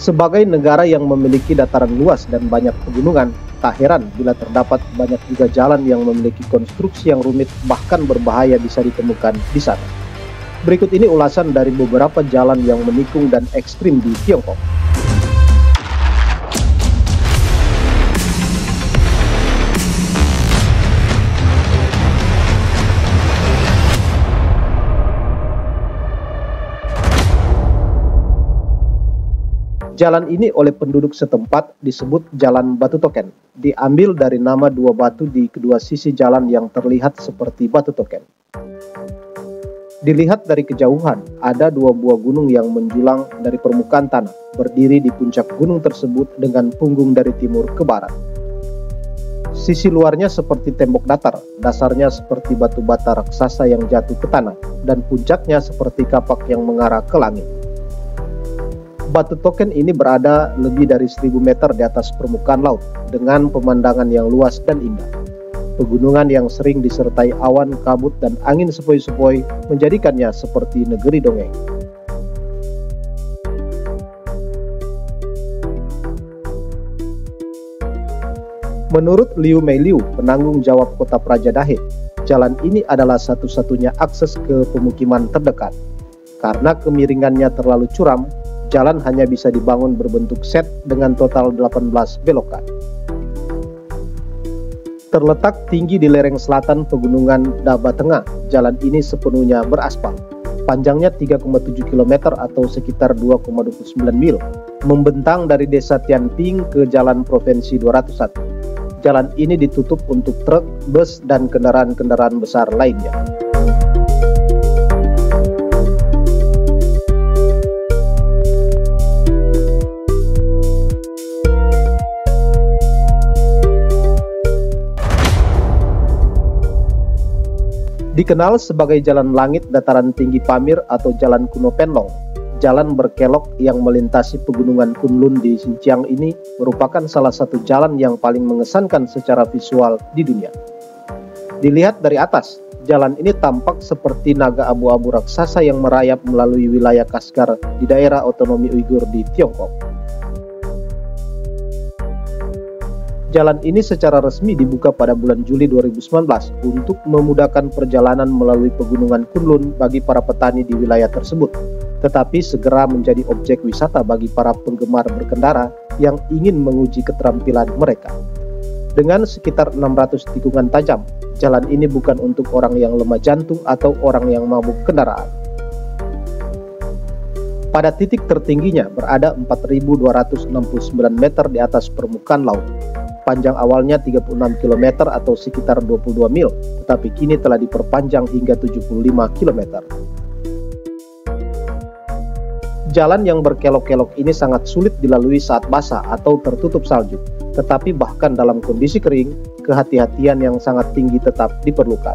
Sebagai negara yang memiliki dataran luas dan banyak pegunungan, tak heran bila terdapat banyak juga jalan yang memiliki konstruksi yang rumit bahkan berbahaya bisa ditemukan di sana. Berikut ini ulasan dari beberapa jalan yang menikung dan ekstrim di Tiongkok. Jalan ini oleh penduduk setempat disebut Jalan Batu Token, diambil dari nama dua batu di kedua sisi jalan yang terlihat seperti batu token. Dilihat dari kejauhan, ada dua buah gunung yang menjulang dari permukaan tanah, berdiri di puncak gunung tersebut dengan punggung dari timur ke barat. Sisi luarnya seperti tembok datar, dasarnya seperti batu bata raksasa yang jatuh ke tanah, dan puncaknya seperti kapak yang mengarah ke langit. Batu Token ini berada lebih dari 1000 meter di atas permukaan laut dengan pemandangan yang luas dan indah. Pegunungan yang sering disertai awan, kabut, dan angin sepoi-sepoi menjadikannya seperti negeri dongeng. Menurut Liu Meiliu, penanggung jawab kota Praja Dahe, jalan ini adalah satu-satunya akses ke pemukiman terdekat. Karena kemiringannya terlalu curam, jalan hanya bisa dibangun berbentuk set dengan total 18 belokan. Terletak tinggi di lereng selatan pegunungan Daba Tengah, jalan ini sepenuhnya beraspal. Panjangnya 3,7 km atau sekitar 2,29 mil, membentang dari desa Tianping ke Jalan Provinsi 201. Jalan ini ditutup untuk truk, bus, dan kendaraan-kendaraan besar lainnya. Dikenal sebagai Jalan Langit Dataran Tinggi Pamir atau Jalan Kuno Penlong, jalan berkelok yang melintasi pegunungan Kunlun di Xinjiang ini merupakan salah satu jalan yang paling mengesankan secara visual di dunia. Dilihat dari atas, jalan ini tampak seperti naga abu-abu raksasa yang merayap melalui wilayah Kashgar di daerah otonomi Uighur di Tiongkok. Jalan ini secara resmi dibuka pada bulan Juli 2019 untuk memudahkan perjalanan melalui pegunungan Kunlun bagi para petani di wilayah tersebut, tetapi segera menjadi objek wisata bagi para penggemar berkendara yang ingin menguji keterampilan mereka. Dengan sekitar 600 tikungan tajam, jalan ini bukan untuk orang yang lemah jantung atau orang yang mabuk kendaraan. Pada titik tertingginya berada 4.269 meter di atas permukaan laut. Panjang awalnya 36 km atau sekitar 22 mil, tetapi kini telah diperpanjang hingga 75 km. Jalan yang berkelok-kelok ini sangat sulit dilalui saat basah atau tertutup salju, tetapi bahkan dalam kondisi kering, kehati-hatian yang sangat tinggi tetap diperlukan.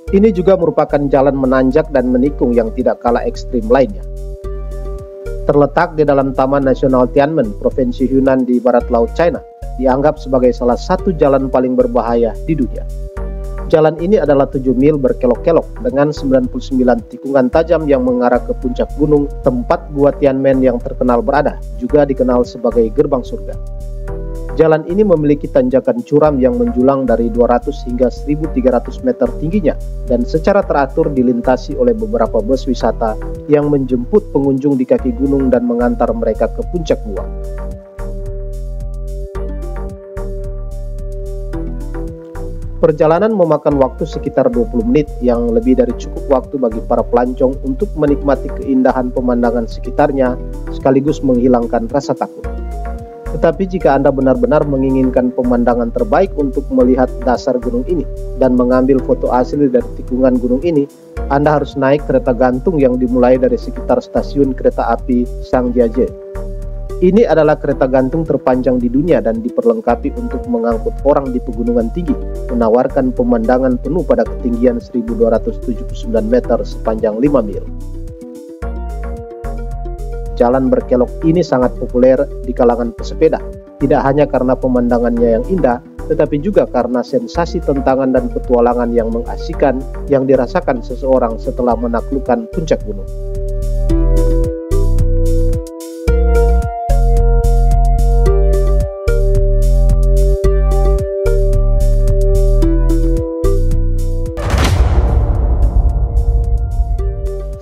Ini juga merupakan jalan menanjak dan menikung yang tidak kalah ekstrim lainnya. Terletak di dalam Taman Nasional Tianmen, Provinsi Yunnan di barat laut China, dianggap sebagai salah satu jalan paling berbahaya di dunia. Jalan ini adalah 7 mil berkelok-kelok dengan 99 tikungan tajam yang mengarah ke puncak gunung tempat Gua Tianmen yang terkenal berada, juga dikenal sebagai Gerbang Surga. Jalan ini memiliki tanjakan curam yang menjulang dari 200 hingga 1.300 meter tingginya dan secara teratur dilintasi oleh beberapa bus wisata yang menjemput pengunjung di kaki gunung dan mengantar mereka ke puncak gua. Perjalanan memakan waktu sekitar 20 menit yang lebih dari cukup waktu bagi para pelancong untuk menikmati keindahan pemandangan sekitarnya sekaligus menghilangkan rasa takut. Tetapi jika Anda benar-benar menginginkan pemandangan terbaik untuk melihat dasar gunung ini dan mengambil foto asli dari tikungan gunung ini, Anda harus naik kereta gantung yang dimulai dari sekitar stasiun kereta api Zhangjiajie. Ini adalah kereta gantung terpanjang di dunia dan diperlengkapi untuk mengangkut orang di pegunungan tinggi, menawarkan pemandangan penuh pada ketinggian 1.279 meter sepanjang 5 mil. jalan berkelok ini sangat populer di kalangan pesepeda, tidak hanya karena pemandangannya yang indah, tetapi juga karena sensasi tentangan dan petualangan yang mengasihkan yang dirasakan seseorang setelah menaklukkan puncak gunung.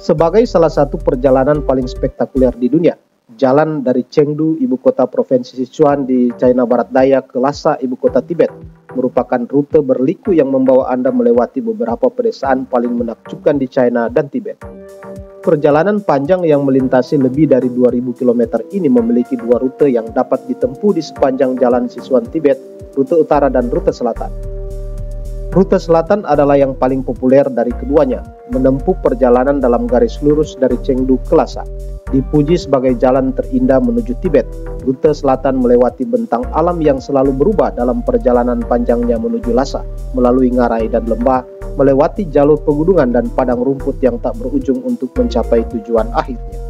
Sebagai salah satu perjalanan paling spektakuler di dunia, jalan dari Chengdu, ibu kota provinsi Sichuan di China Barat Daya, ke Lhasa, ibu kota Tibet, merupakan rute berliku yang membawa Anda melewati beberapa pedesaan paling menakjubkan di China dan Tibet. Perjalanan panjang yang melintasi lebih dari 2000 km ini memiliki dua rute yang dapat ditempuh di sepanjang jalan Sichuan Tibet, rute utara dan rute selatan. Rute selatan adalah yang paling populer dari keduanya, menempuh perjalanan dalam garis lurus dari Chengdu ke Lhasa. Dipuji sebagai jalan terindah menuju Tibet, rute selatan melewati bentang alam yang selalu berubah dalam perjalanan panjangnya menuju Lhasa, melalui ngarai dan lembah, melewati jalur pegunungan dan padang rumput yang tak berujung untuk mencapai tujuan akhirnya.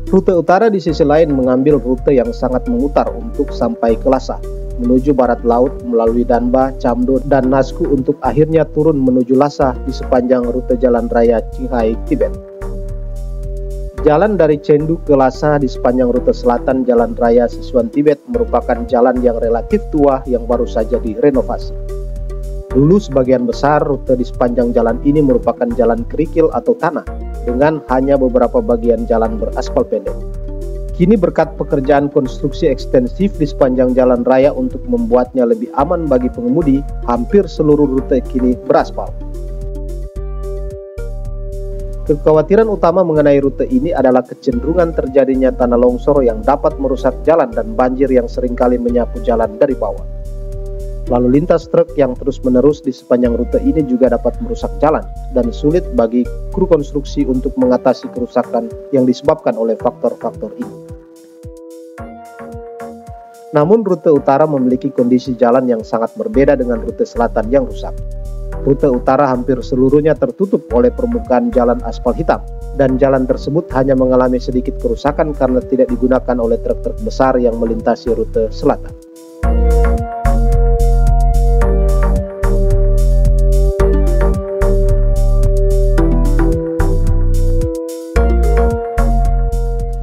Rute utara di sisi lain mengambil rute yang sangat memutar untuk sampai ke Lhasa, menuju barat laut melalui Danba, Chamdo, dan Nasku untuk akhirnya turun menuju Lhasa di sepanjang rute jalan raya Qinghai, Tibet. Jalan dari Chengdu ke Lhasa di sepanjang rute selatan jalan raya Sichuan Tibet merupakan jalan yang relatif tua yang baru saja direnovasi. Dulu sebagian besar rute di sepanjang jalan ini merupakan jalan kerikil atau tanah, dengan hanya beberapa bagian jalan beraspal pendek. Kini berkat pekerjaan konstruksi ekstensif di sepanjang jalan raya untuk membuatnya lebih aman bagi pengemudi, hampir seluruh rute kini beraspal. Kekhawatiran utama mengenai rute ini adalah kecenderungan terjadinya tanah longsor yang dapat merusak jalan dan banjir yang seringkali menyapu jalan dari bawah. Lalu lintas truk yang terus-menerus di sepanjang rute ini juga dapat merusak jalan dan sulit bagi kru konstruksi untuk mengatasi kerusakan yang disebabkan oleh faktor-faktor ini. Namun rute utara memiliki kondisi jalan yang sangat berbeda dengan rute selatan yang rusak. Rute utara hampir seluruhnya tertutup oleh permukaan jalan aspal hitam, dan jalan tersebut hanya mengalami sedikit kerusakan karena tidak digunakan oleh truk-truk besar yang melintasi rute selatan.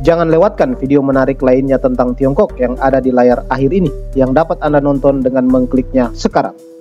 Jangan lewatkan video menarik lainnya tentang Tiongkok yang ada di layar akhir ini, yang dapat Anda nonton dengan mengkliknya sekarang.